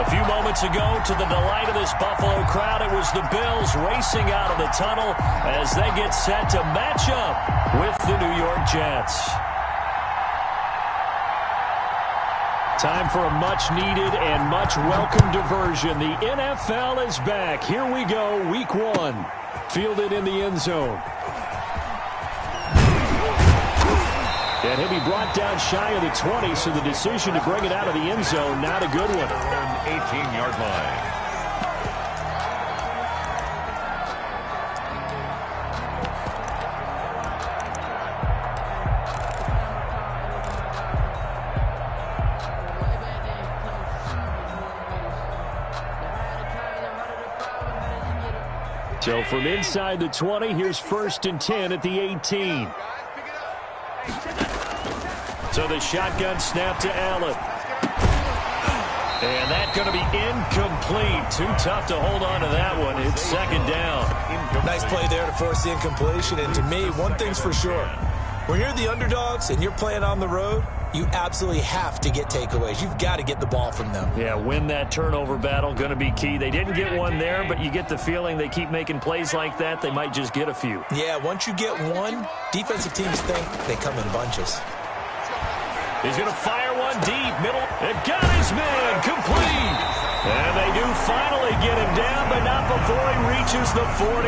A few moments ago, to the delight of this Buffalo crowd, it was the Bills racing out of the tunnel as they get set to match up with the New York Jets. Time for a much-needed and much-welcome diversion. The NFL is back. Here we go, Week 1. Fielded in the end zone. And he'll be brought down shy of the 20, so the decision to bring it out of the end zone, not a good one. 18-yard line. So from inside the 20, here's 1st and 10 at the 18. So the shotgun snap to Allen. And that's going to be incomplete. Too tough to hold on to that one. It's 2nd down. Nice play there to force the incompletion. And to me, one thing's for sure. When you're the underdogs and you're playing on the road, you absolutely have to get takeaways. You've got to get the ball from them. Yeah, win that turnover battle, going to be key. They didn't get one there, but you get the feeling they keep making plays like that, they might just get a few. Yeah, once you get one, defensive teams think they come in bunches. He's going to fire one deep, middle. It got his man, complete. And they do finally get him down, but not before he reaches the 41.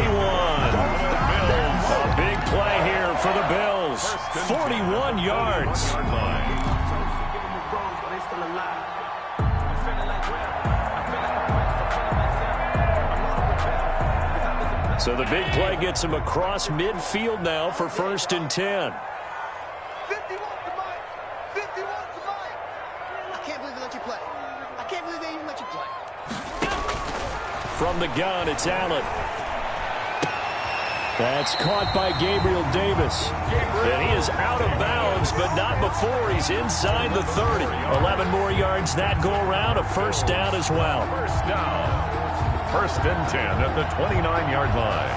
A big play here for the Bills. 41 yards. So the big play gets him across midfield now for 1st and 10. From the gun, it's Allen. That's caught by Gabriel Davis. And he is out of bounds, but not before he's inside the 30. 11 more yards that go around, a 1st down as well. 1st down. 1st and 10 at the 29-yard line.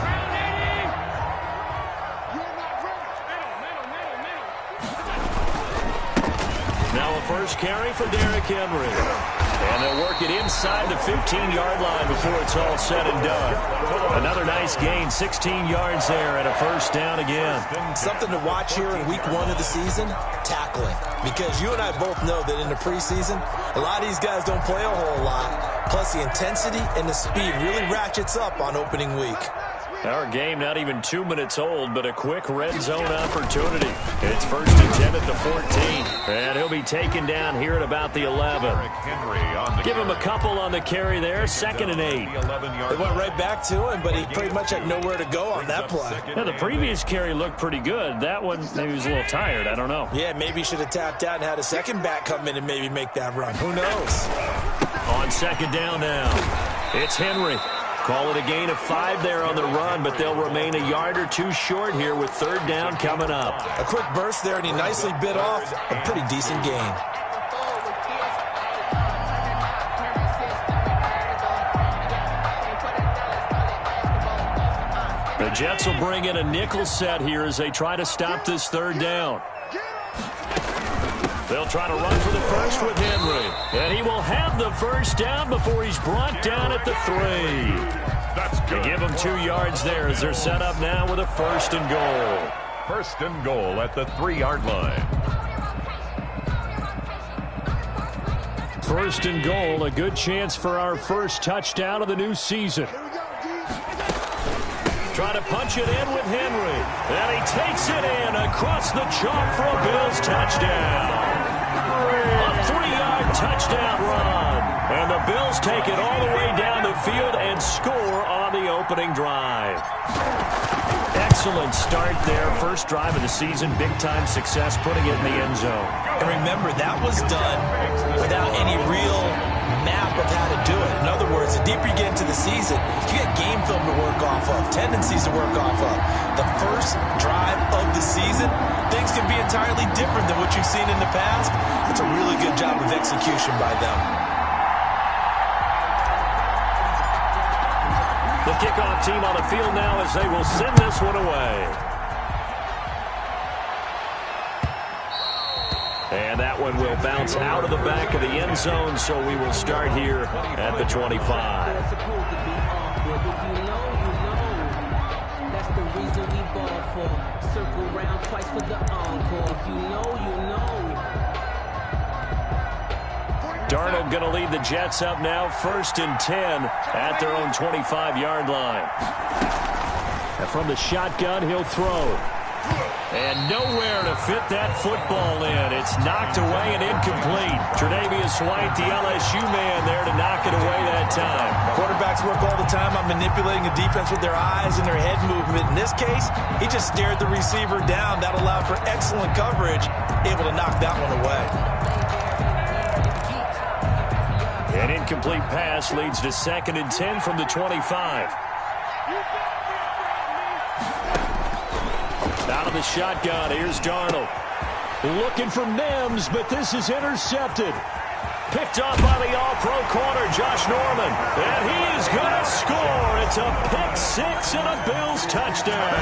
Now a 1st carry for Derrick Henry. And they'll work it inside the 15-yard line before it's all said and done. Another nice gain, 16 yards there and a 1st down again. Something to watch here in week 1 of the season, tackling. Because you and I both know that in the preseason, a lot of these guys don't play a whole lot. Plus the intensity and the speed really ratchets up on opening week. Our game not even 2 minutes old, but a quick red zone opportunity. It's 1st and 10 at the 14. And he'll be taken down here at about the 11. Give him a couple on the carry there. 2nd and 8. They went right back to him, but he pretty much had nowhere to go on that play. Now, the previous carry looked pretty good. That one, maybe he was a little tired. I don't know. Yeah, maybe he should have tapped out and had a second back come in and maybe make that run. Who knows? On 2nd down now, it's Henry. Call it a gain of 5 there on the run, but they'll remain a yard or 2 short here with 3rd down coming up. A quick burst there, and he nicely bit off a pretty decent gain. The Jets will bring in a nickel set here as they try to stop this 3rd down. They'll try to run for the 1st with Henry. And he will have the 1st down before he's brought down at the 3. That's good. They give him 2 yards there as they're set up now with a 1st and goal. 1st and goal at the 3-yard line. 1st and goal, a good chance for our 1st touchdown of the new season. Trying to punch it in with Henry. And he takes it in across the chalk for a Bills touchdown. A 3-yard touchdown run. And the Bills take it all the way down the field and score on the opening drive. Excellent start there. 1st drive of the season. Big-time success putting it in the end zone. And remember, that was done without any real map of how to do it. In other words, the deeper you get into the season, you get game film to work off of, tendencies to work off of. The 1st drive of the season, things can be entirely different than what you've seen in the past. It's a really good job of execution by them. The kickoff team on the field now as they will send this one away. And that one will bounce out of the back of the end zone, so we will start here at the 25. That's the reason we ball for. Circle round twice for the encore. If you know, you know. Darnold going to lead the Jets up now, 1st and 10 at their own 25-yard line. And from the shotgun, he'll throw. And nowhere to fit that football in. It's knocked away and incomplete. Tre'Davious White, the LSU man, there to knock it away that time. Quarterbacks work all the time on manipulating the defense with their eyes and their head movement. In this case, he just stared the receiver down. That allowed for excellent coverage, able to knock that one away. An incomplete pass leads to 2nd and 10 from the 25. Out of the shotgun, here's Darnold. Looking for Mims, but this is intercepted. Picked up by the all-pro corner, Josh Norman. And he is going to score. It's a pick-6 and a Bills touchdown.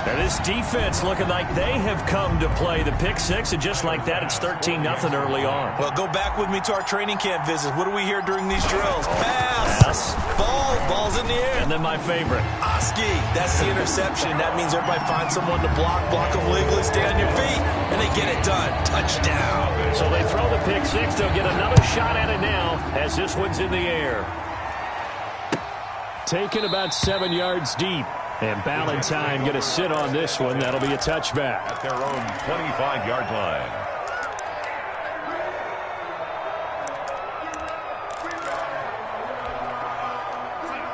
And this defense looking like they have come to play the pick-6, and just like that, it's 13-0 early on. Well, go back with me to our training camp visits. What do we hear during these drills? Pass. Ball's in the air. And then my favorite. Oski, that's the interception. That means everybody finds someone to block them legally, stay on your feet, and they get it done. Touchdown. So they throw the pick-6. They'll get another shot at it now as this one's in the air. Taken about 7 yards deep. And Ballantyne going to sit on this one. That'll be a touchback. At their own 25-yard line.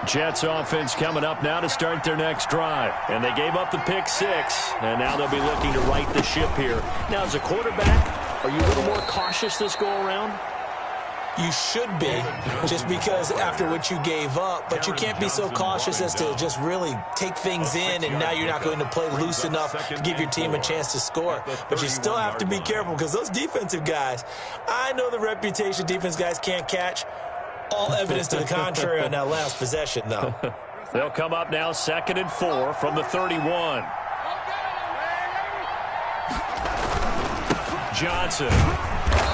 Jets offense coming up now to start their next drive. And they gave up the pick-6, and now they'll be looking to right the ship here. Now, as a quarterback, are you a little more cautious this go-around? You should be, just because after what you gave up, but you can't be so cautious as to just really take things in, and now you're not going to play loose enough to give your team a chance to score. But you still have to be careful, because those defensive guys, I know the reputation defense guys can't catch. All evidence to the contrary on that last possession, though. They'll come up now 2nd and 4 from the 31. Johnson.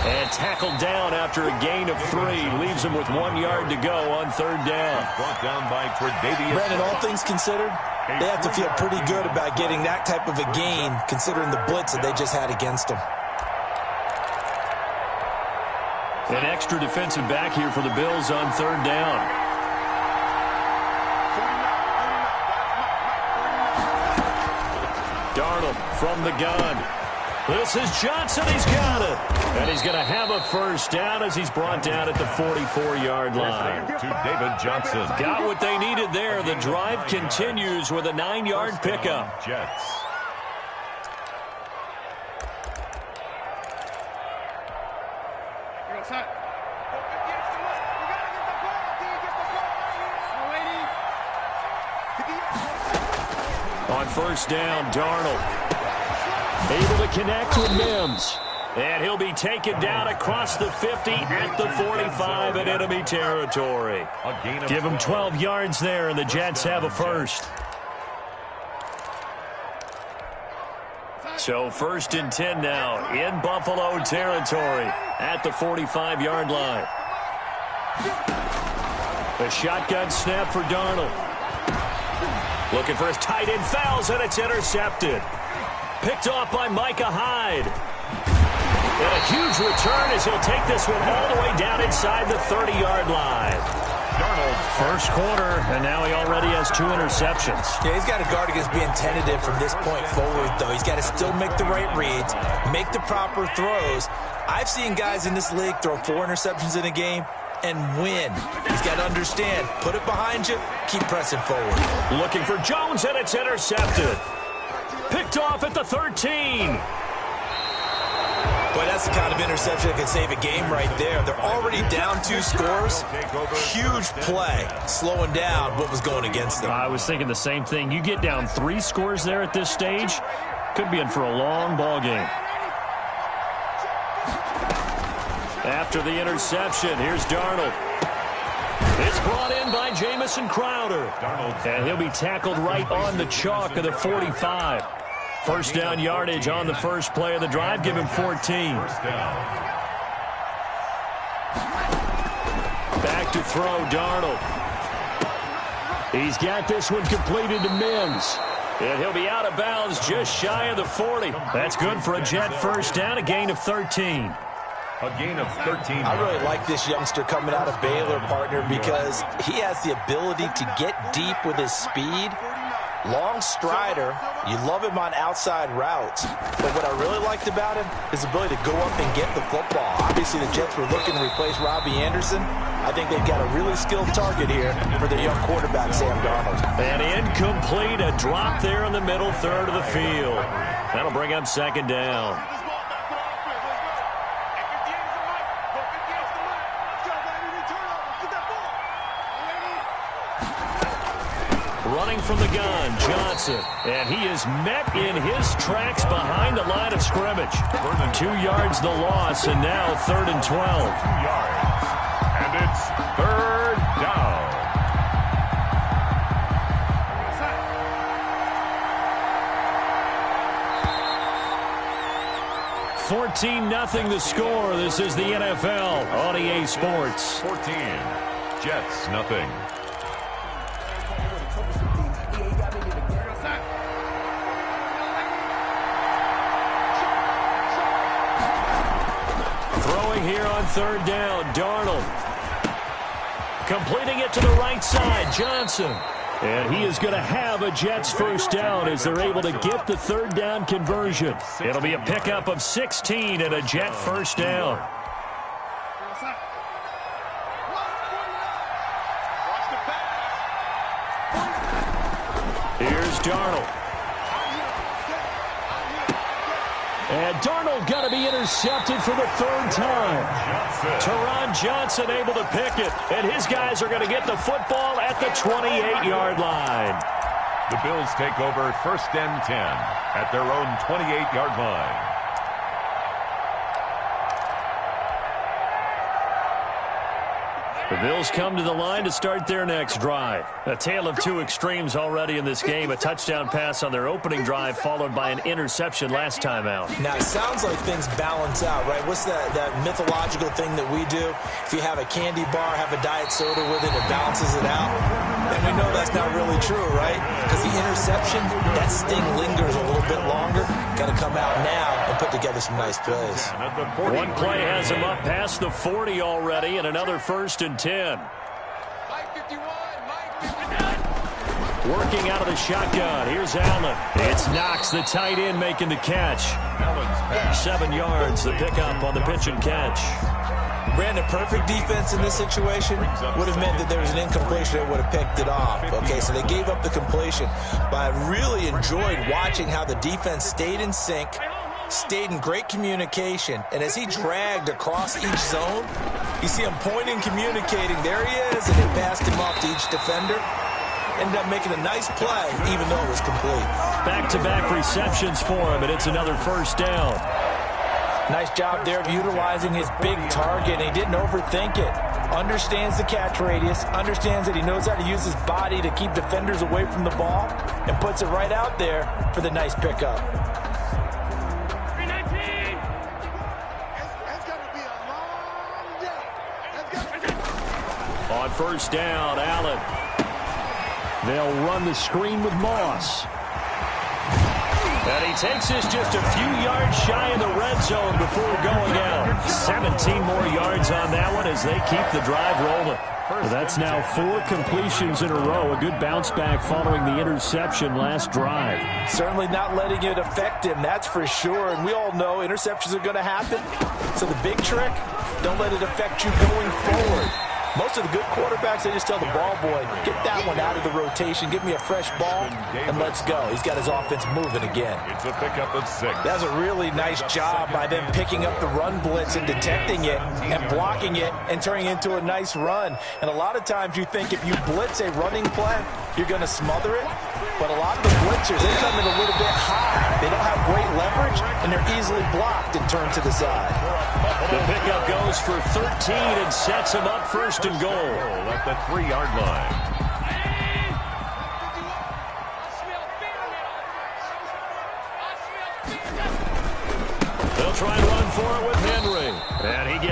And tackled down after a gain of 3. Leaves him with 1 yard to go on 3rd down. Brought down by Tre'Davious. Brandon, all things considered, they have to feel pretty good about getting that type of a gain, considering the blitz that they just had against them. An extra defensive back here for the Bills on 3rd down. Darnold from the gun. This is Johnson. He's got it. And he's going to have a 1st down as he's brought down at the 44-yard line. To David Johnson. Got what they needed there. The drive continues with a 9-yard pickup. Jets. On 1st down, Darnold. Able to connect with Mims. And he'll be taken down across the 50 at the 45 in enemy territory. Give him 12 yards there, and the Jets have a 1st. So 1st and 10 now in Buffalo territory at the 45-yard line. A shotgun snap for Darnold. Looking for his tight end, fouls, and it's intercepted. Picked off by Micah Hyde. And a huge return as he'll take this one all the way down inside the 30-yard line. Darnold, 1st quarter, and now he already has 2 interceptions. Yeah, he's got to guard against being tentative from this point forward, though. He's got to still make the right reads, make the proper throws. I've seen guys in this league throw 4 interceptions in a game and win. He's got to understand, put it behind you, keep pressing forward. Looking for Jones, and it's intercepted. Picked off at the 13. Boy, that's the kind of interception that can save a game right there. They're already down 2 scores. Huge play, slowing down what was going against them. I was thinking the same thing. You get down 3 scores there at this stage, could be in for a long ball game. After the interception, here's Darnold. It's brought in by Jamison Crowder. And he'll be tackled right on the chalk of the 45. First down yardage on the first play of the drive. Give him 14. First down. Back to throw, Darnold. He's got this one completed to Mims. And he'll be out of bounds just shy of the 40. That's good for a Jet first down, a gain of 13. A gain of 13. I really like this youngster coming out of Baylor, partner, because he has the ability to get deep with his speed. Long strider. You love him on outside routes. But what I really liked about him is the ability to go up and get the football. Obviously, the Jets were looking to replace Robbie Anderson. I think they've got a really skilled target here for their young quarterback, Sam Darnold. And incomplete, a drop there in the middle third of the field. That'll bring up second down. Running from the gun, Johnson. And he is met in his tracks behind the line of scrimmage. 2 yards the loss, and now 3rd and 12. 2 yards. And it's 3rd down. $14-0 the score. This is the NFL on EA Sports. 14. Jets, nothing. Here on 3rd down, Darnold. Completing it to the right side, Johnson. And he is going to have a Jets first down as they're able to get the 3rd down conversion. It'll be a pickup of 16 and a Jet first down. Here's Darnold. And Darnold got to be intercepted for the 3rd time. Teron Johnson able to pick it. And his guys are going to get the football at the 28-yard line. The Bills take over 1st and 10 at their own 28-yard line. The Bills come to the line to start their next drive. A tale of 2 extremes already in this game. A touchdown pass on their opening drive followed by an interception last time out. Now, it sounds like things balance out, right? What's that mythological thing that we do? If you have a candy bar, have a diet soda with it, it balances it out. And we know that's not really true, right? Because the interception, that sting lingers a little bit longer. Got to come out now and put together some nice plays. One play has him up past the 40 already, and another 1st and 10. Working out of the shotgun. Here's Allen. It's Knox, the tight end, making the catch. 7 yards, the pickup on the pitch and catch. Brandon, perfect defense in this situation would have meant that there was an incompletion that would have picked it off. Okay, so they gave up the completion. But I really enjoyed watching how the defense stayed in sync, stayed in great communication, and as he dragged across each zone, you see him pointing, communicating. There he is, and they passed him off to each defender. Ended up making a nice play, even though it was complete. Back-to-back receptions for him, and it's another 1st down. Nice job there of utilizing his big target, and he didn't overthink it. Understands the catch radius, understands that he knows how to use his body to keep defenders away from the ball, and puts it right out there for the nice pickup. On 1st down, Allen. They'll run the screen with Moss. And he takes this just a few yards shy of the red zone before going out. 17 more yards on that one as they keep the drive rolling. Well, that's now 4 completions in a row. A good bounce back following the interception last drive. Certainly not letting it affect him, that's for sure. And we all know interceptions are going to happen. So the big trick, don't let it affect you going forward. Most of the good quarterbacks, they just tell the ball boy, get that one out of the rotation, give me a fresh ball, and let's go. He's got his offense moving again. It's a pickup of 6. That's a really nice job by them picking up the run blitz and detecting it and blocking it and turning it into a nice run. And a lot of times you think if you blitz a running play, you're going to smother it. But a lot of the blitzers, they come in a little bit high. They don't have great leverage, and they're easily blocked and turned to the side. The pickup goes for 13 and sets him up 1st and goal. At the 3-yard line.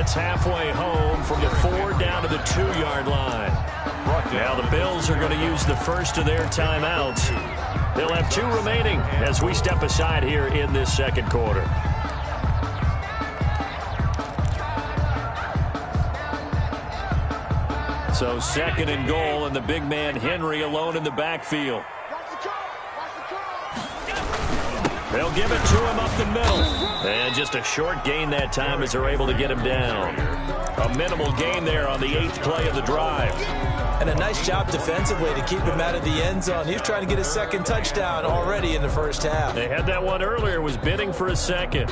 Jets halfway home from the 4 down to the 2-yard line. Now the Bills are going to use the first of their timeouts. They'll have 2 remaining as we step aside here in this second quarter. So 2nd and goal, and the big man Henry alone in the backfield. They'll give it to him up the middle. And just a short gain that time as they're able to get him down. A minimal gain there on the 8th play of the drive. And a nice job defensively to keep him out of the end zone. He was trying to get his 2nd touchdown already in the first half. They had that one earlier, was bidding for a second.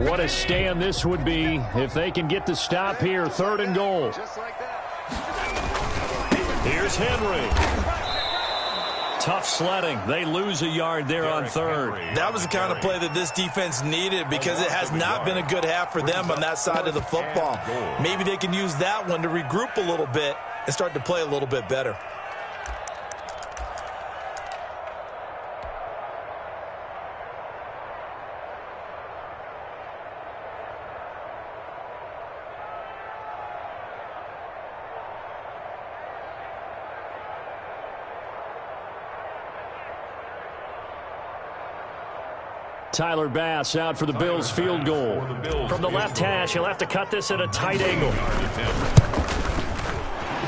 What a stand this would be if they can get the stop here. 3rd and goal. Here's Henry. Tough sledding. They lose a yard there on 3rd. That was the kind of play that this defense needed because it has not been a good half for them on that side of the football. Maybe they can use that one to regroup a little bit and start to play a little bit better. Tyler Bass out for the Bills field goal. From the left hash, he'll have to cut this at a tight angle.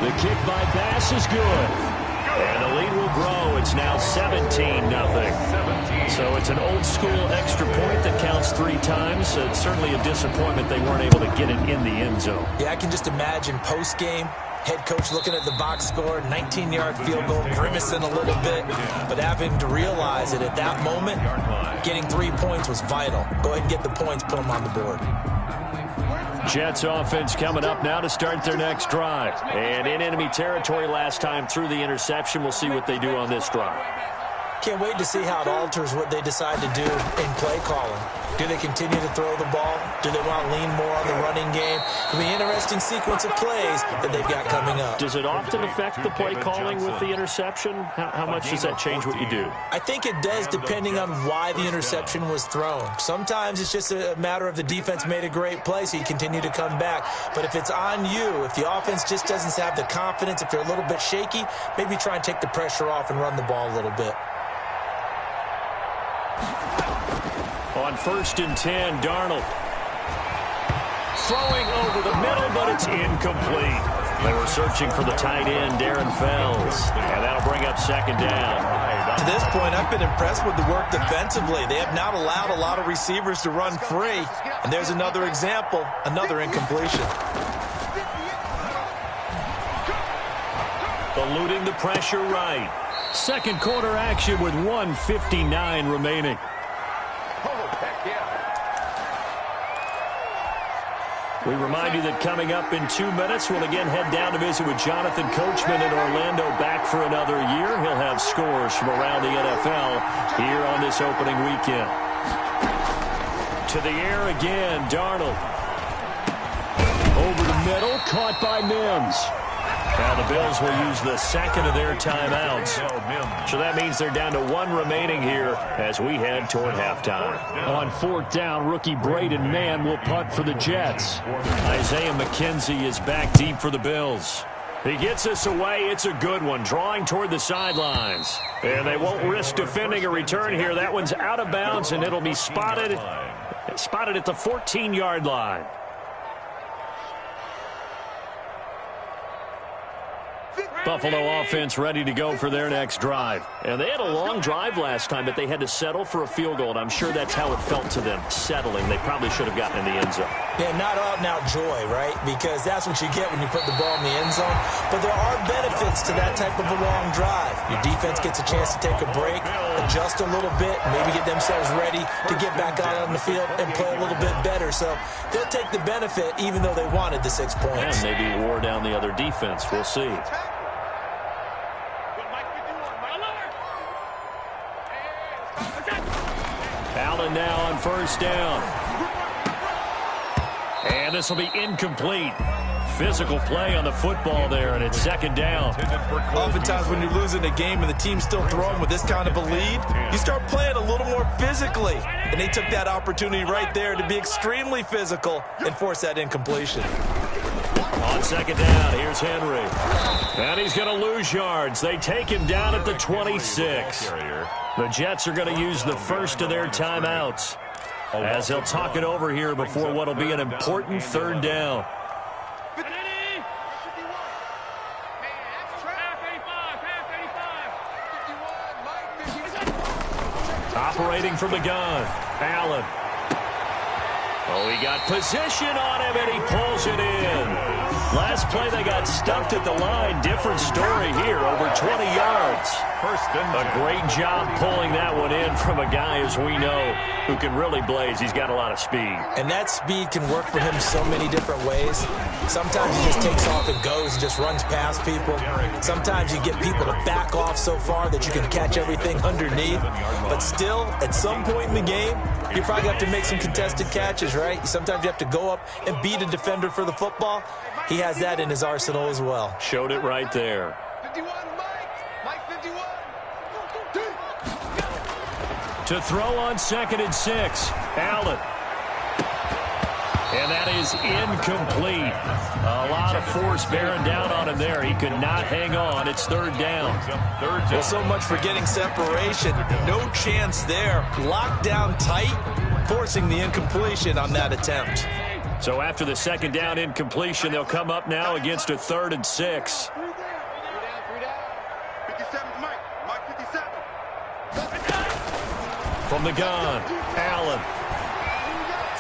The kick by Bass is good. And the lead will grow. It's now 17-0. So it's an old-school extra point that counts 3 times. It's certainly a disappointment they weren't able to get it in the end zone. Yeah, I can just imagine post-game. Head coach looking at the box score, 19-yard field goal, grimacing a little bit, but having to realize that at that moment, getting 3 points was vital. Go ahead and get the points, put them on the board. Jets offense coming up now to start their next drive. And in enemy territory last time through the interception. We'll see what they do on this drive. Can't wait to see how it alters what they decide to do in play calling. Do they continue to throw the ball? Do they want to lean more on the running game? It'll be an interesting sequence of plays that they've got coming up. Does it often affect the play calling with the interception? How much does that change what you do? I think it does depending on why the interception was thrown. Sometimes it's just a matter of the defense made a great play, so you continue to come back. But if it's on you, if the offense just doesn't have the confidence, if they're a little bit shaky, maybe try and take the pressure off and run the ball a little bit. On 1st and 10, Darnold. Throwing over the middle, but it's incomplete. They were searching for the tight end, Darren Fells. And that'll bring up 2nd down. To this point, I've been impressed with the work defensively. They have not allowed a lot of receivers to run free. And there's another example, another incompletion. Eluding the pressure right. Second quarter action with 1:59 remaining. We remind you that coming up in 2 minutes, we'll again head down to visit with Jonathan Coachman in Orlando, back for another year. He'll have scores from around the NFL here on this opening weekend. To the air again, Darnold. Over the middle, caught by Mims. Now the Bills will use the 2nd of their timeouts. So that means they're down to 1 remaining here as we head toward halftime. On 4th down, rookie Braden Mann will punt for the Jets. Isaiah McKenzie is back deep for the Bills. He gets this away. It's a good one, drawing toward the sidelines. And they won't risk defending a return here. That one's out of bounds, and it'll be spotted at the 14-yard line. Buffalo offense ready to go for their next drive. And they had a long drive last time, but they had to settle for a field goal. And I'm sure that's how it felt to them, settling. They probably should have gotten in the end zone. Yeah, not out-and-out joy, right? Because that's what you get when you put the ball in the end zone. But there are benefits to that type of a long drive. Your defense gets a chance to take a break, adjust a little bit, maybe get themselves ready to get back out on the field and play a little bit better. So they'll take the benefit even though they wanted the 6 points. And maybe wore down the other defense. We'll see. Allen now on 1st down. And this will be incomplete. Physical play on the football there, and it's 2nd down. Oftentimes when you're losing a game and the team's still throwing with this kind of a lead, you start playing a little more physically. and they took that opportunity right there to be extremely physical and force that incompletion. On second down, here's Henry. And he's going to lose yards. They take him down at the 26. The Jets are going to use the first of their timeouts as they'll talk it over here before what will be an important third down. Operating from the gun, Allen. Oh, he got position on him, and he pulls it in. Last play, they got stuffed at the line. Different story here, over 20 yards. A great job pulling that one in from a guy, as we know, who can really blaze. He's got a lot of speed. And that speed can work for him so many different ways. Sometimes he just takes off and goes and just runs past people. Sometimes you get people to back off so far that you can catch everything underneath. But still, at some point in the game, you probably have to make some contested catches, right? Sometimes you have to go up and beat a defender for the football. He has that in his arsenal as well. Showed it right there. 51, Mike 51. To throw on 2nd and 6, Allen. And that is incomplete. A lot of force bearing down on him there. He could not hang on. It's third down. Well, so much for getting separation. No chance there. Locked down tight, forcing the incompletion on that attempt. So after the second down incompletion, they'll come up now against a 3rd and 6. 57, Mike 57. From the gun, Allen.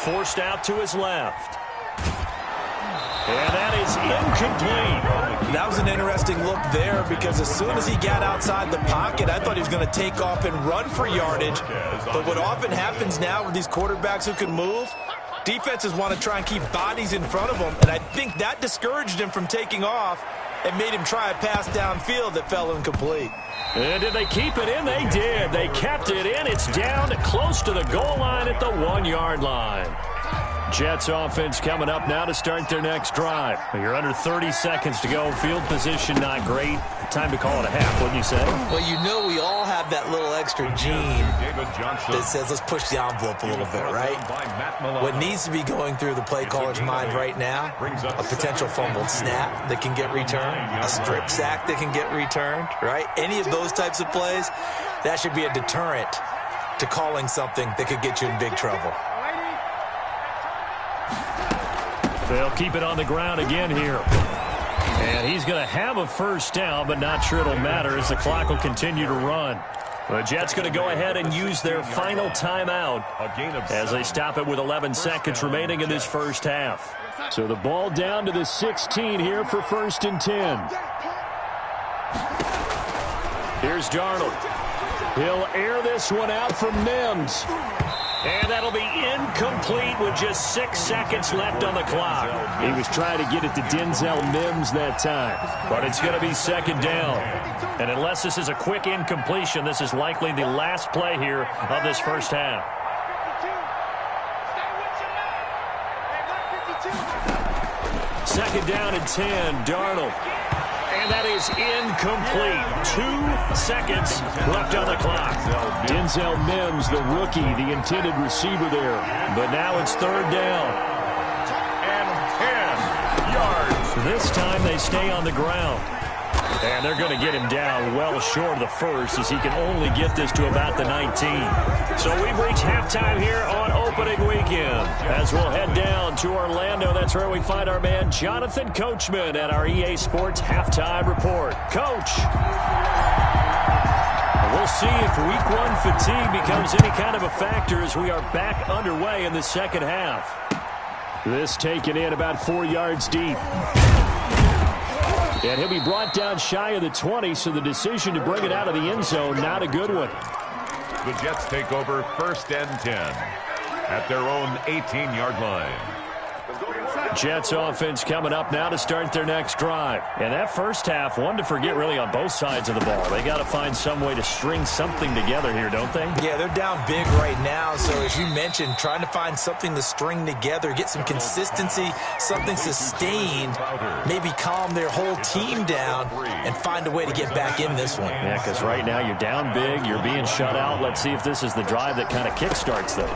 Forced out to his left. And that is incomplete. That was an interesting look there because as soon as he got outside the pocket, I thought he was going to take off and run for yardage. But what often happens now with these quarterbacks who can move, defenses want to try and keep bodies in front of them, and I think that discouraged him from taking off and made him try a pass downfield that fell incomplete. And did they keep it in? They did. They kept it in. It's down close to the goal line at the 1-yard line. Jets offense coming up now to start their next drive. You're under 30 seconds to go. Field position not great. Time to call it a half, wouldn't you say? Well, you know we all have that little extra gene that says let's push the envelope a little bit, right? What needs to be going through the play caller's mind right now, a potential fumbled snap that can get returned, a strip sack that can get returned, right? Any of those types of plays, that should be a deterrent to calling something that could get you in big trouble. They'll keep it on the ground again here. And he's going to have a first down, but not sure it'll matter as the clock will continue to run. The Jets going to go ahead and use their final timeout as they stop it with 11 seconds remaining in this first half. So the ball down to the 16 here for 1st and 10. Here's Darnold. He'll air this one out from Mims. And that'll be incomplete with just 6 seconds left on the clock. He was trying to get it to Denzel Mims that time. But it's going to be 2nd down. And unless this is a quick incompletion, this is likely the last play here of this first half. 2nd down and 10, Darnold. And that is incomplete. 2 seconds left on the clock. Denzel Mims, the rookie, the intended receiver there. But now it's 3rd down. And 10 yards. This time they stay on the ground. And they're going to get him down well short of the first as he can only get this to about the 19. So we've reached halftime here on opening weekend. As we'll head down to Orlando, that's where we find our man Jonathan Coachman at our EA Sports Halftime Report. Coach, we'll see if Week 1 fatigue becomes any kind of a factor as we are back underway in the second half. This taken in about 4 yards deep. And he'll be brought down shy of the 20, so the decision to bring it out of the end zone, not a good one. The Jets take over 1st and 10 at their own 18-yard line. Jets offense coming up now to start their next drive. And that first half, one to forget really on both sides of the ball. They got to find some way to string something together here, don't they? Yeah, they're down big right now. So as you mentioned, trying to find something to string together, get some consistency, something sustained, maybe calm their whole team down and find a way to get back in this one. Yeah, because right now you're down big, you're being shut out. Let's see if this is the drive that kind of kickstarts them.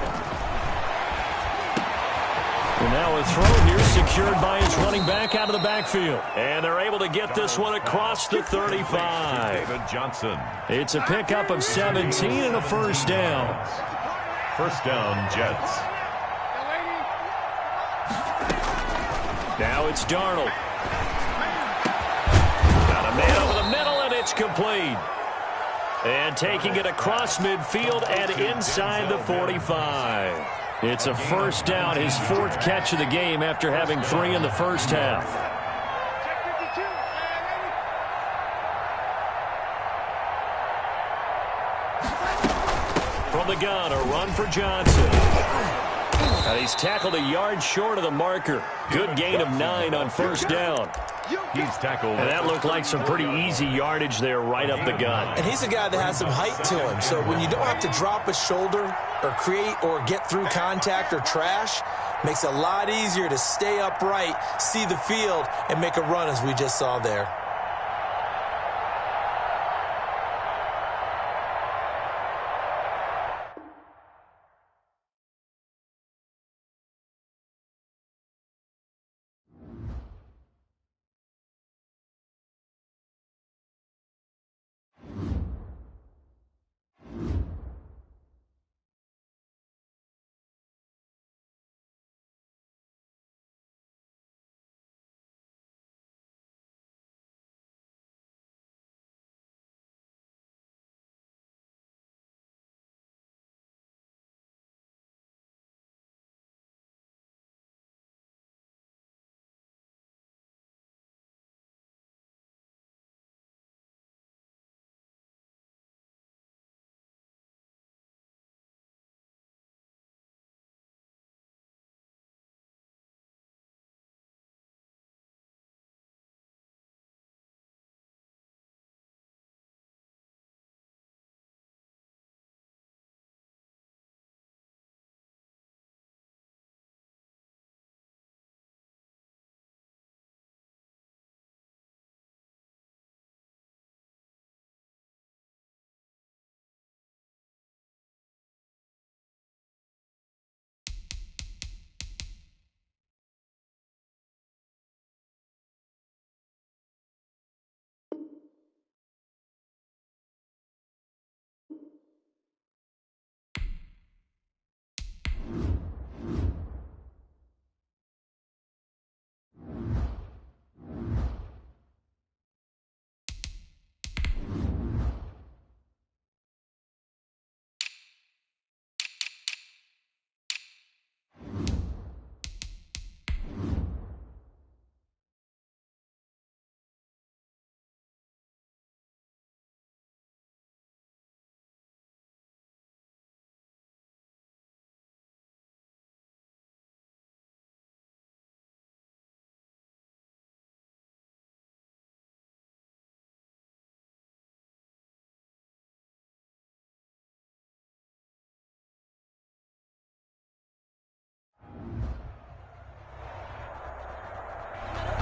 And now a throw here secured by his running back out of the backfield. And they're able to get this one across the 35. David Johnson. It's a pickup of 17 and a first down. First down, Jets. Now it's Darnold. Got a man over the middle, and it's complete. And taking it across midfield and inside the 45. It's a first down, his fourth catch of the game after having 3 in the first half. From the gun, a run for Johnson. And he's tackled a yard short of the marker. Good gain of 9 on first down. He's tackled. And that looked like some pretty easy yardage there right up the gut. And he's a guy that has some height to him. So when you don't have to drop a shoulder or create or get through contact or trash, makes it a lot easier to stay upright, see the field, and make a run as we just saw there.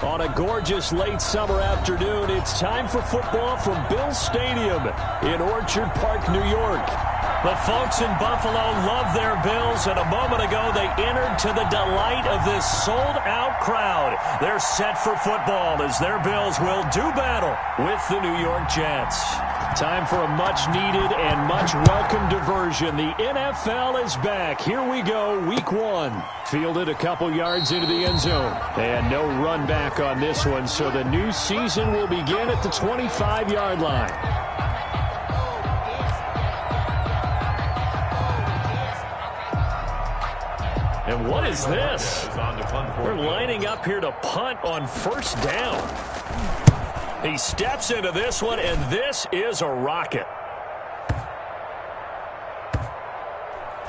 On a gorgeous late summer afternoon, it's time for football from Bills Stadium in Orchard Park, New York. The folks in Buffalo love their Bills, and a moment ago they entered to the delight of this sold-out crowd. They're set for football as their Bills will do battle with the New York Jets. Time for a much-needed and much-welcome diversion. The NFL is back. Here we go, Week 1. Fielded a couple yards into the end zone. And no run back on this one, so the new season will begin at the 25-yard line. And what is this? We're lining up here to punt on first down. He steps into this one, and this is a rocket.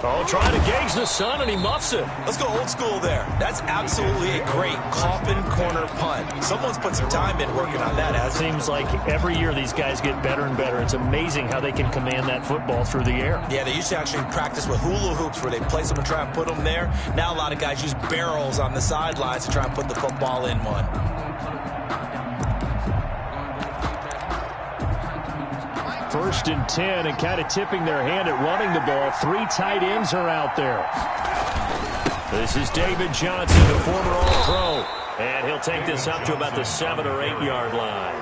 Oh, trying to gauge the sun, and he muffs it. Let's go old school there. That's absolutely a great coffin corner punt. Someone's put some time in working on that, hasn't it? Seems like every year these guys get better and better. It's amazing how they can command that football through the air. Yeah, they used to actually practice with hula hoops where they place them and try and put them there. Now a lot of guys use barrels on the sidelines to try and put the football in one. First and 10, and kind of tipping their hand at running the ball. 3 tight ends are out there. This is David Johnson, the former All-Pro. And he'll take this up to about the 7 or 8 yard line.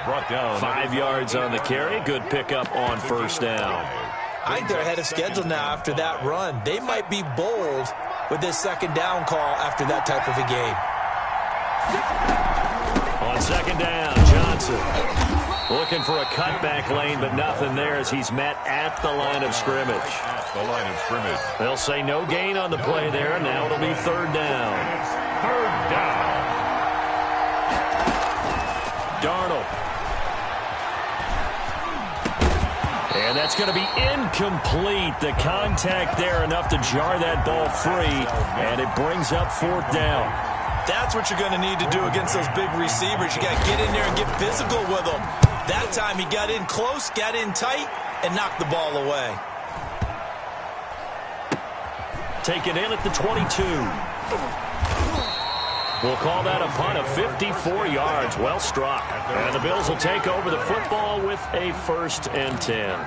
Brought down. 5 yards on the carry. Good pickup on first down. I think they're ahead of schedule now after that run. They might be bold with this second down call after that type of a game. On second down, Johnson looking for a cutback lane, but nothing there as he's met at the line of scrimmage. At the line of scrimmage. They'll say no gain on the play there, and now it'll be third down. Third down. Darnold. And that's going to be incomplete. The contact there enough to jar that ball free, and it brings up fourth down. That's what you're going to need to do against those big receivers. You got to get in there and get physical with them. That time he got in close, got in tight, and knocked the ball away. Taken in at the 22. We'll call that a punt of 54 yards. Well struck. And the Bills will take over the football with a first and 10.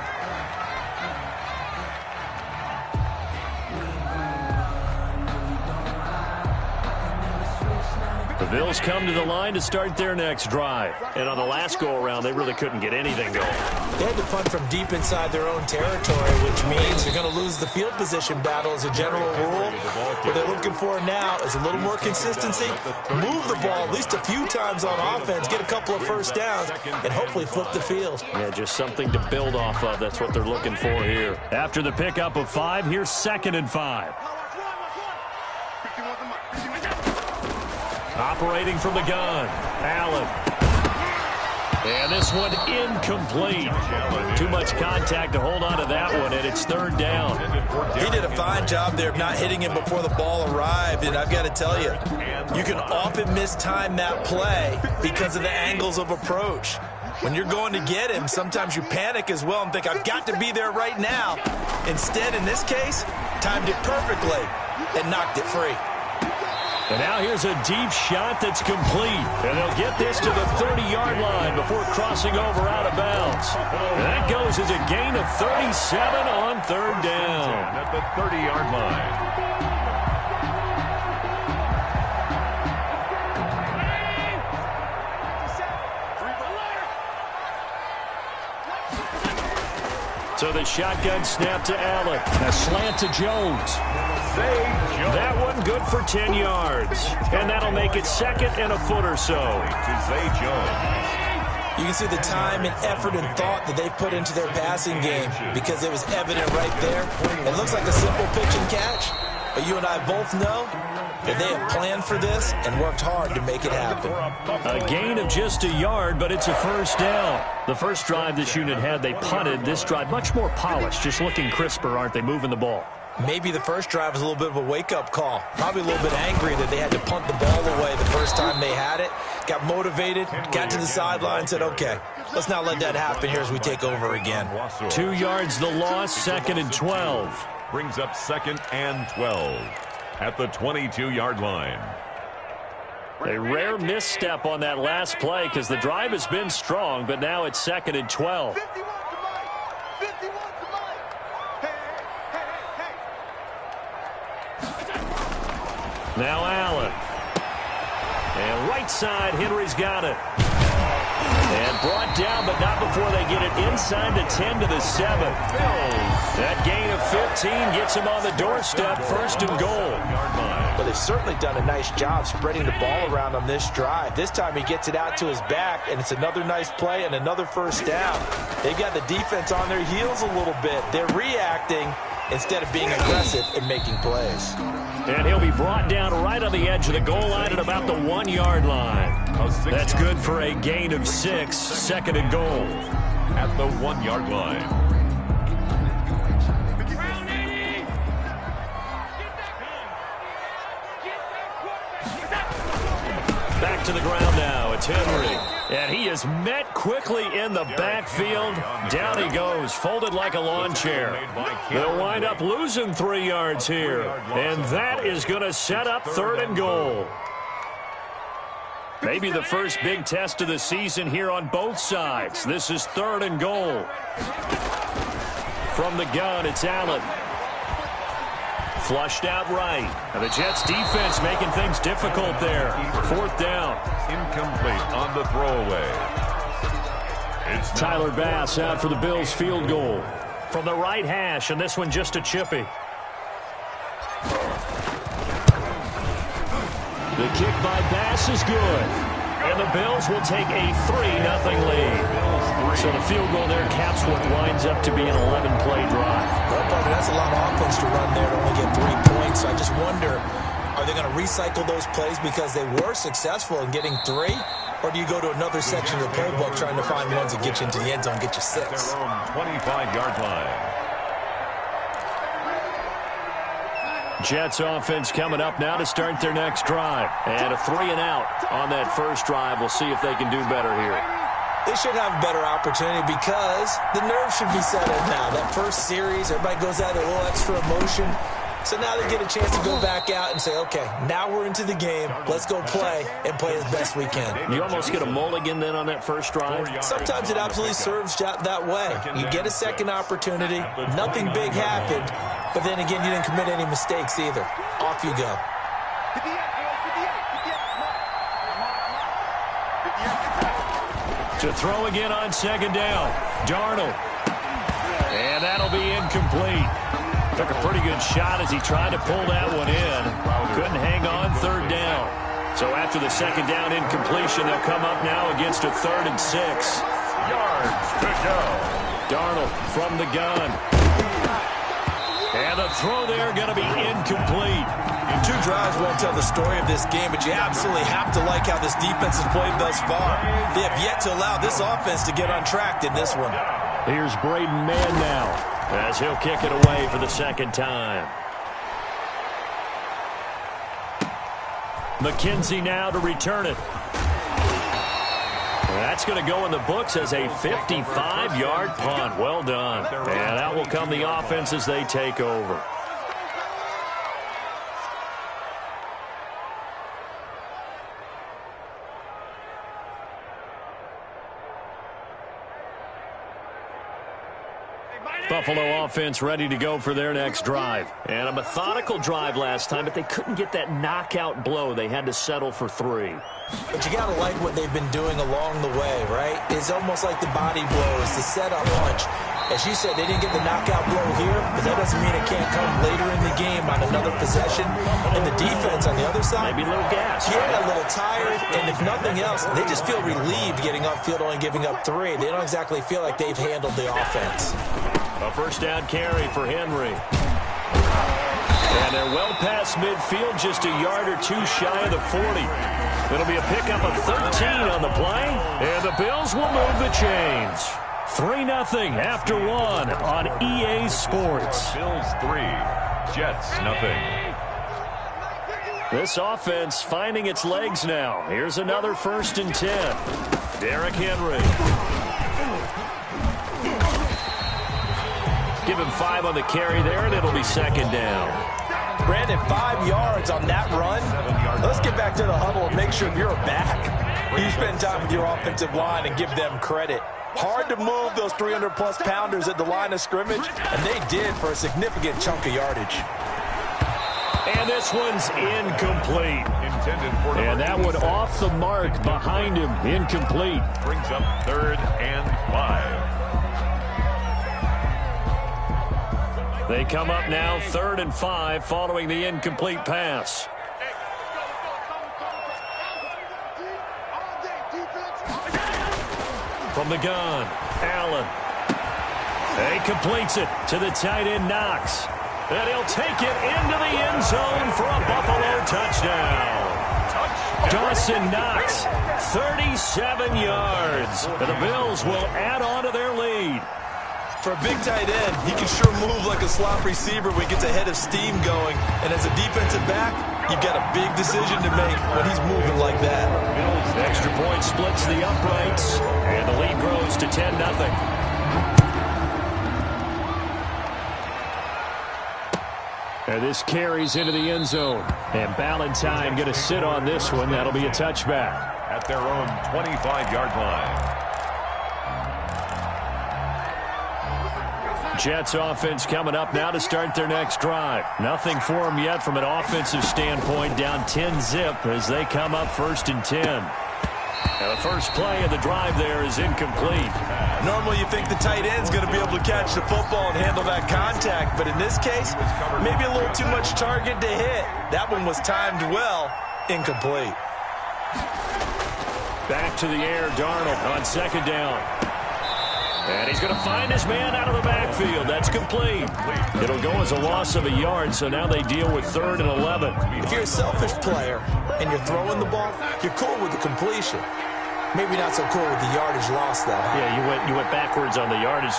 The Bills come to the line to start their next drive. And on the last go-around, they really couldn't get anything going. They had to punt from deep inside their own territory, which means they're going to lose the field position battle as a general rule. What they're looking for now is a little more consistency, move the ball at least a few times on offense, get a couple of first downs, and hopefully flip the field. Yeah, just something to build off of. That's what they're looking for here. After the pickup of 5, here's 2nd and 5. Operating from the gun, Allen. And this one incomplete. Too much contact to hold on to that one, and it's third down. He did a fine job there of not hitting him before the ball arrived, and I've got to tell you, you can often mistime that play because of the angles of approach. When you're going to get him, sometimes you panic as well and think, I've got to be there right now. Instead, in this case, timed it perfectly and knocked it free. And now here's a deep shot that's complete. And they'll get this to the 30-yard line before crossing over out of bounds. And that goes as a gain of 37 on third down. At the 30-yard line. So the shotgun snap to Allen. A slant to Jones. That one good for 10 yards. And that'll make it 2nd and a foot or so. To Zay Jones. You can see the time and effort and thought that they put into their passing game because it was evident right there. It looks like a simple pitch and catch, but you and I both know that they have planned for this and worked hard to make it happen. A gain of just a yard, but it's a first down. The first drive this unit had, they punted. This drive, much more polished, just looking crisper, aren't they, moving the ball? Maybe the first drive was a little bit of a wake-up call. Probably a little bit angry that they had to punt the ball away the first time they had it. Got motivated, got to the sideline, said, okay, let's not let that happen here as we take over again. 2 yards the loss, 2nd and 12. Brings up 2nd and 12 at the 22-yard line. A rare misstep on that last play because the drive has been strong, but now it's 2nd and 12. 51 to Mike. 51 to Mike. Hey. Now Allen. And right side, Henry's got it. And brought down, but not before they get it inside the 10 to the 7. That gain of 15 gets him on the doorstep, 1st and goal. But they've certainly done a nice job spreading the ball around on this drive. This time he gets it out to his back, and it's another nice play and another first down. They've got the defense on their heels a little bit. They're reacting instead of being aggressive and making plays. And he'll be brought down right on the edge of the goal line at about the 1 yard line. That's good for a gain of 6, 2nd and goal. At the 1 yard line. Back to the ground now. It's Henry. And he is met quickly in the backfield. Down he goes, folded like a lawn chair. They'll wind up losing 3 yards here. And that is going to set up 3rd and goal. Maybe the first big test of the season here on both sides. This is 3rd and goal. From the gun, it's Allen. Flushed out right. And the Jets defense making things difficult there. 4th down. Incomplete on the throwaway. It's Tyler Bass out for the Bills field goal. From the right hash, and this one just a chippy. The kick by Bass is good. And the Bills will take a 3-0 lead. So the field goal there caps what winds up to be an 11-play drive. Well, Parker, that's a lot of offense to run there to only get 3 points. So I just wonder, are they going to recycle those plays because they were successful in getting 3? Or do you go to another section of the playbook trying to find ones that get you into the end zone, get you 6? their own 25-yard line. Jets offense coming up now to start their next drive. And a 3-and-out on that first drive. We'll see if they can do better here. They should have a better opportunity because the nerves should be settled now. That first series, everybody goes out with a little extra emotion. So now they get a chance to go back out and say, okay, now we're into the game. Let's go play and play as best we can. You almost get a mulligan then on that first drive? Sometimes it absolutely serves that way. You get a second opportunity. Nothing big happened. But then again, you didn't commit any mistakes either. Off you go. To throw again on 2nd down. Darnold. And that'll be incomplete. Took a pretty good shot as he tried to pull that one in. Couldn't hang on 3rd down. So after the 2nd down incompletion, they'll come up now against a 3rd and 6. Yards to go. Darnold from the gun. And the throw there going to be incomplete. 2 drives won't tell the story of this game, but you absolutely have to like how this defense has played thus far. They have yet to allow this offense to get on track in this one. Here's Braden Mann now as he'll kick it away for the 2nd time. McKenzie now to return it. That's going to go in the books as a 55-yard punt. Well done. And out will come the offense as they take over. Buffalo offense ready to go for their next drive. And a methodical drive last time, but they couldn't get that knockout blow. They had to settle for 3. But you got to like what they've been doing along the way, right? It's almost like the body blows, the setup punch. As you said, they didn't get the knockout blow here, but that doesn't mean it can't come later in the game on another possession. And the defense on the other side, maybe a little gas. Yeah, a little tired. And if nothing else, they just feel relieved getting upfield, only giving up 3. They don't exactly feel like they've handled the offense. A first down carry for Henry. And they're well past midfield, just a yard or 2 shy of the 40. It'll be a pickup of 13 on the play, and the Bills will move the chains. 3-0 after 1 on EA Sports. Bills 3, Jets 0. This offense finding its legs now. Here's another 1st and 10. Derrick Henry. Give him 5 on the carry there, and it'll be 2nd down. Brandon, 5 yards on that run. Let's get back to the huddle and make sure if you're back, you spend time with your offensive line and give them credit. Hard to move those 300-plus pounders at the line of scrimmage, and they did for a significant chunk of yardage. And this one's incomplete. Intended for and that one off the mark behind him. Incomplete. Brings up 3rd and 5. They come up now 3rd and 5 following the incomplete pass. From the gun, Allen. He completes it to the tight end, Knox. And he'll take it into the end zone for a Buffalo touchdown. Dawson Knox, 37 yards. And the Bills will add on to their lead. For a big tight end, he can sure move like a slot receiver when he gets a head of steam going. And as a defensive back, you've got a big decision to make when he's moving like that. Extra point splits the uprights, and the lead grows to 10-0. And this carries into the end zone. And Ballantyne going to sit on this one. That'll be a touchback. At their own 25-yard line. Jets offense coming up now to start their next drive. Nothing for them yet from an offensive standpoint. Down 10-zip as they come up 1st and 10. Now the first play of the drive there is incomplete. Normally you think the tight end's going to be able to catch the football and handle that contact. But in this case, maybe a little too much target to hit. That one was timed well. Incomplete. Back to the air, Darnold on 2nd down. And he's going to find his man out of the backfield. That's complete. It'll go as a loss of a yard, so now they deal with 3rd and 11. If you're a selfish player and you're throwing the ball, you're cool with the completion. Maybe not so cool with the yardage loss, though. Yeah, you went backwards on the yardage.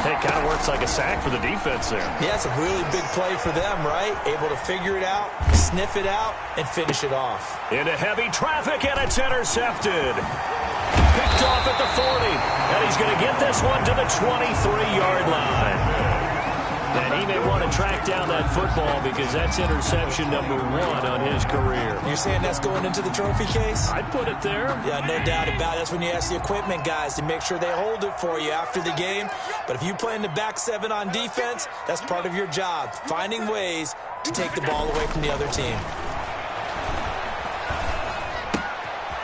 Hey, it kind of works like a sack for the defense there. Yeah, it's a really big play for them, right? Able to figure it out, sniff it out, and finish it off. Into heavy traffic, and it's intercepted. Picked off at the 40, and he's going to get this one to the 23-yard line. And he may want to track down that football because that's interception number 1 on his career. You're saying that's going into the trophy case? I'd put it there. Yeah, no doubt about it. That's when you ask the equipment guys to make sure they hold it for you after the game. But if you play in the back 7 on defense, that's part of your job, finding ways to take the ball away from the other team.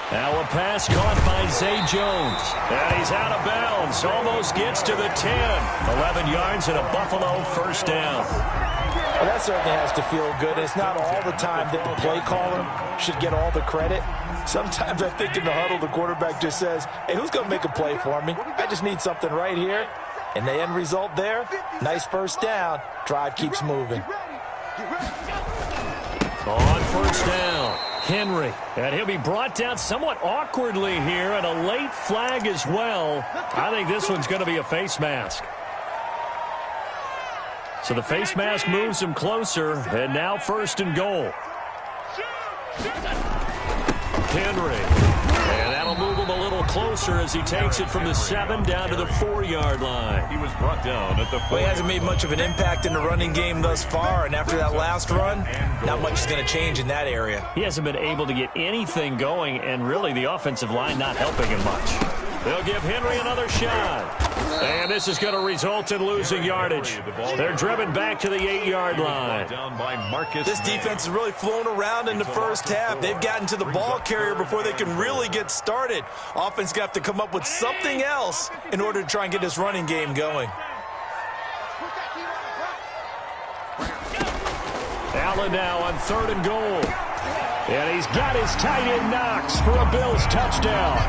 Now a pass caught by Zay Jones. And he's out of bounds. Almost gets to the 10. 11 yards and a Buffalo 1st down. Well, that certainly has to feel good. It's not all the time that the play caller should get all the credit. Sometimes I think in the huddle, the quarterback just says, hey, who's going to make a play for me? I just need something right here. And the end result there, nice 1st down. Drive keeps moving. On 1st down, Henry. And he'll be brought down somewhat awkwardly here, and a late flag as well. I think this one's going to be a face mask. So the face mask moves him closer, and now 1st and goal. Henry. And that'll move him a little closer as he takes it from the 7 down to the 4-yard line. He was brought down at the 4. Well, he hasn't made much of an impact in the running game thus far, and after that last run, not much is going to change in that area. He hasn't been able to get anything going, and really the offensive line not helping him much. They'll give Henry another shot. And this is going to result in losing yardage. They're driven back to the 8-yard line. Down by Marcus. This defense has really flown around in the first half. They've gotten to the ball carrier before they can really get started. Offense got to come up with something else in order to try and get this running game going. Allen now on 3rd and goal. And he's got his tight end Knox for a Bills touchdown.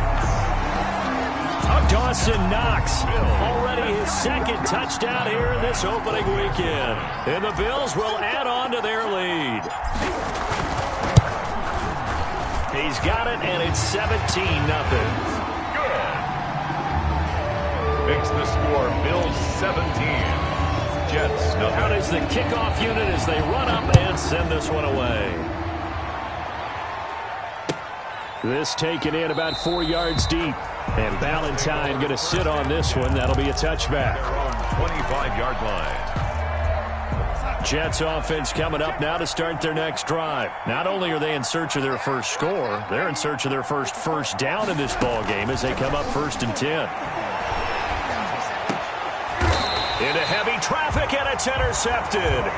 Dawson Knox, already his 2nd touchdown here in this opening weekend. And the Bills will add on to their lead. He's got it, and it's 17-0. Good. Makes the score Bills 17. Jets nothing. Out is the kickoff unit as they run up and send this one away. This taken in about 4 yards deep. And Ballantyne going to sit on this one. That'll be a touchback. Their own 25-yard line. Jets offense coming up now to start their next drive. Not only are they in search of their first score, they're in search of their first down in this ball game as they come up 1st and 10. Into heavy traffic, and it's intercepted.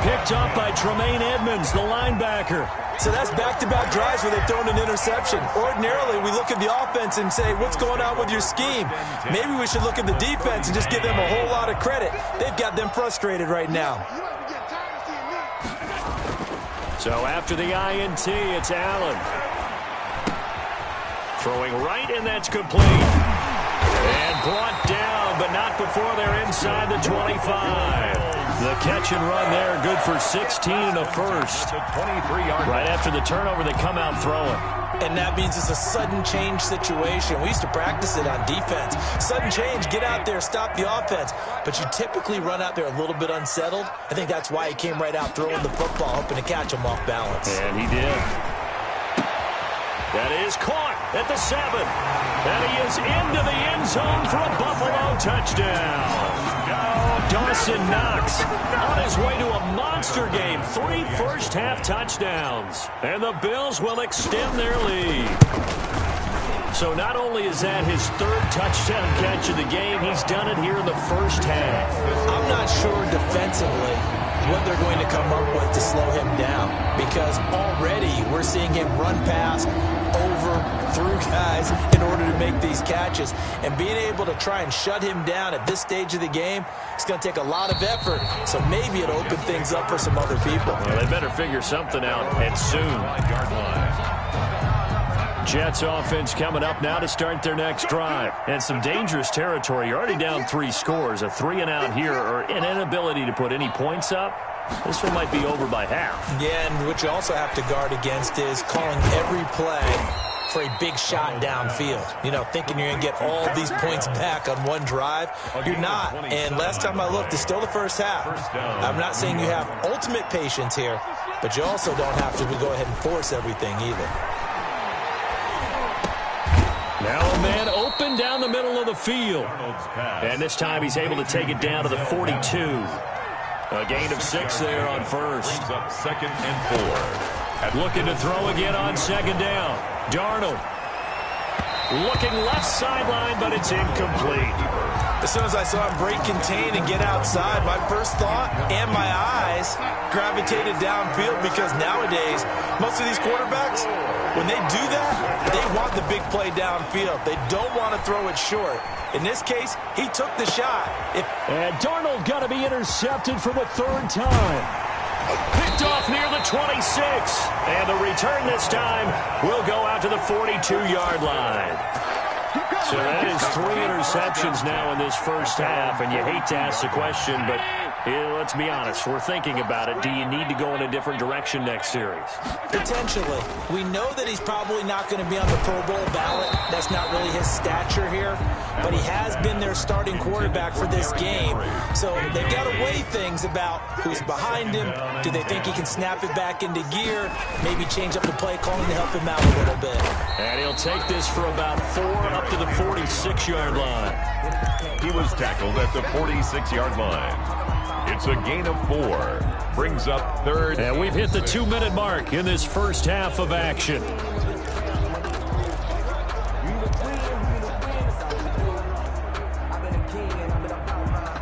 Picked up by Tremaine Edmonds, the linebacker. So that's back-to-back drives where they've thrown an interception. Ordinarily, we look at the offense and say, what's going on with your scheme? Maybe we should look at the defense and just give them a whole lot of credit. They've got them frustrated right now. So after the INT, it's Allen. Throwing right, and that's complete. And brought down, but not before they're inside the 25. The catch and run there, good for 16 and a first. Right after the turnover, they come out throwing. And that means it's a sudden change situation. We used to practice it on defense. Sudden change, get out there, stop the offense. But you typically run out there a little bit unsettled. I think that's why he came right out throwing the football, hoping to catch him off balance. And he did. That is caught at the 7. And he is into the end zone for a Buffalo touchdown. Dawson Knox on his way to a monster game. 3 first-half touchdowns. And the Bills will extend their lead. So not only is that his 3rd touchdown catch of the game, he's done it here in the first half. I'm not sure defensively what they're going to come up with to slow him down, because already we're seeing him run past, over, through guys in order to make these catches. And being able to try and shut him down at this stage of the game, it's going to take a lot of effort. So maybe it'll open things up for some other people. Well, they better figure something out, and soon. Jets offense coming up now to start their next drive. And some dangerous territory. You're already down 3 scores. A 3-and-out here, or an inability to put any points up. This one might be over by half. Yeah, and what you also have to guard against is calling every play for a big shot downfield. You know, thinking you're going to get all these points back on one drive. You're not. And last time I looked, it's still the first half. I'm not saying you have ultimate patience here, but you also don't have to go ahead and force everything either. Now a man open down the middle of the field. And this time he's able to take it down to the 42. A gain of 6 there on first. Brings up 2nd and 4. Looking to throw again on 2nd down. Darnold. Looking left sideline, but it's incomplete. As soon as I saw him break contain and get outside, my first thought and my eyes gravitated downfield, because nowadays, most of these quarterbacks, when they do that, they want the big play downfield. They don't want to throw it short. In this case, he took the shot. And Darnold going to be intercepted for the 3rd time. Picked off near the 26. And the return this time will go out to the 42-yard line. So that is 3 interceptions now in this first half, and you hate to ask the question, but let's be honest, we're thinking about it. Do you need to go in a different direction next series? Potentially. We know that he's probably not going to be on the Pro Bowl ballot. That's not really his stature here, but he has been their starting quarterback for this game. So they've got to weigh things about who's behind him. Do they think he can snap it back into gear? Maybe change up the play calling to help him out a little bit. And he'll take this for about 4 up to the 46-yard line. He was tackled at the 46-yard line. It's a gain of 4. Brings up 3rd. And we've hit the 2-minute mark in this first half of action.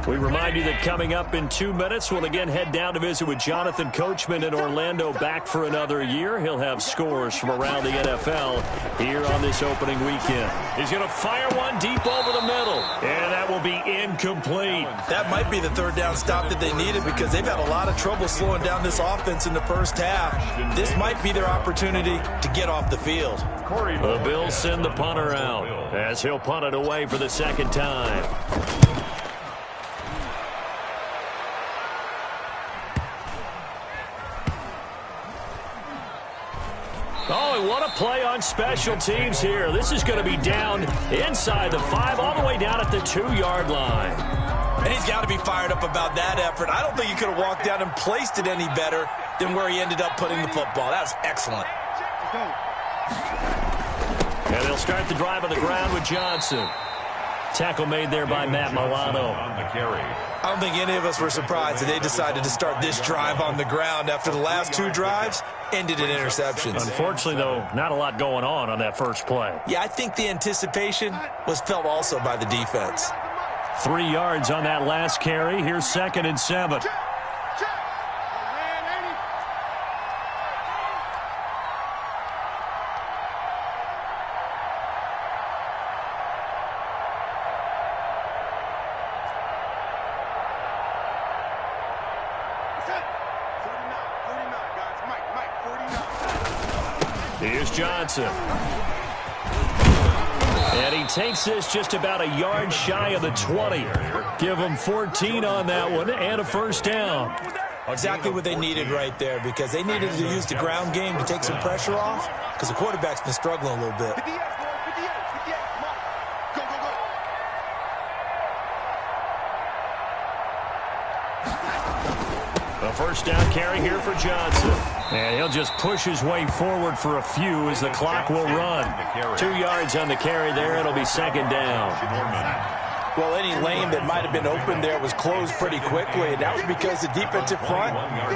We remind you that coming up in 2 minutes, we'll again head down to visit with Jonathan Coachman in Orlando, back for another year. He'll have scores from around the NFL here on this opening weekend. He's going to fire one deep over the middle, and that will be incomplete. That might be the 3rd down stop that they needed, because they've had a lot of trouble slowing down this offense in the first half. This might be their opportunity to get off the field. The Bills send the punter out as he'll punt it away for the 2nd time. Oh, what a play on special teams here. This is going to be down inside the 5, all the way down at the 2-yard line. And he's got to be fired up about that effort. I don't think he could have walked down and placed it any better than where he ended up putting the football. That was excellent. And they'll start the drive on the ground with Johnson. Tackle made there by Matt Milano. On the carry. I don't think any of us were surprised that they decided to start this drive on the ground after the last 2 drives ended in interceptions. Unfortunately, though, not a lot going on that first play. Yeah, I think the anticipation was felt also by the defense. 3 yards on that last carry. Here's 2nd and 7. Here's Johnson. And he takes this just about a yard shy of the 20. Give him 14 on that one and a first down. Exactly what they needed right there, because they needed to use the ground game to take some pressure off, because the quarterback's been struggling a little bit. 58, 58, come on. Go, go, go. A first down carry here for Johnson. And he'll just push his way forward for a few as the clock will run. 2 yards on the carry there. It'll be second down. Well, any lane that might have been open there was closed pretty quickly, and that was because the defensive front,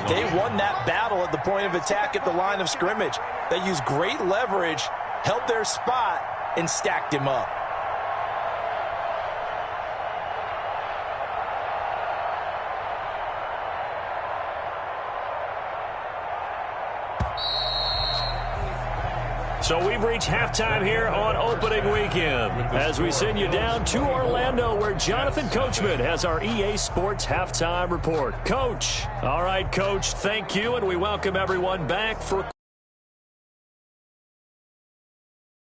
they won that battle at the point of attack at the line of scrimmage. They used great leverage, held their spot, and stacked him up. So we've reached halftime here on opening weekend as we send you down to Orlando, where Jonathan Coachman has our EA Sports halftime report. Coach. All right, Coach, thank you, and we welcome everyone back for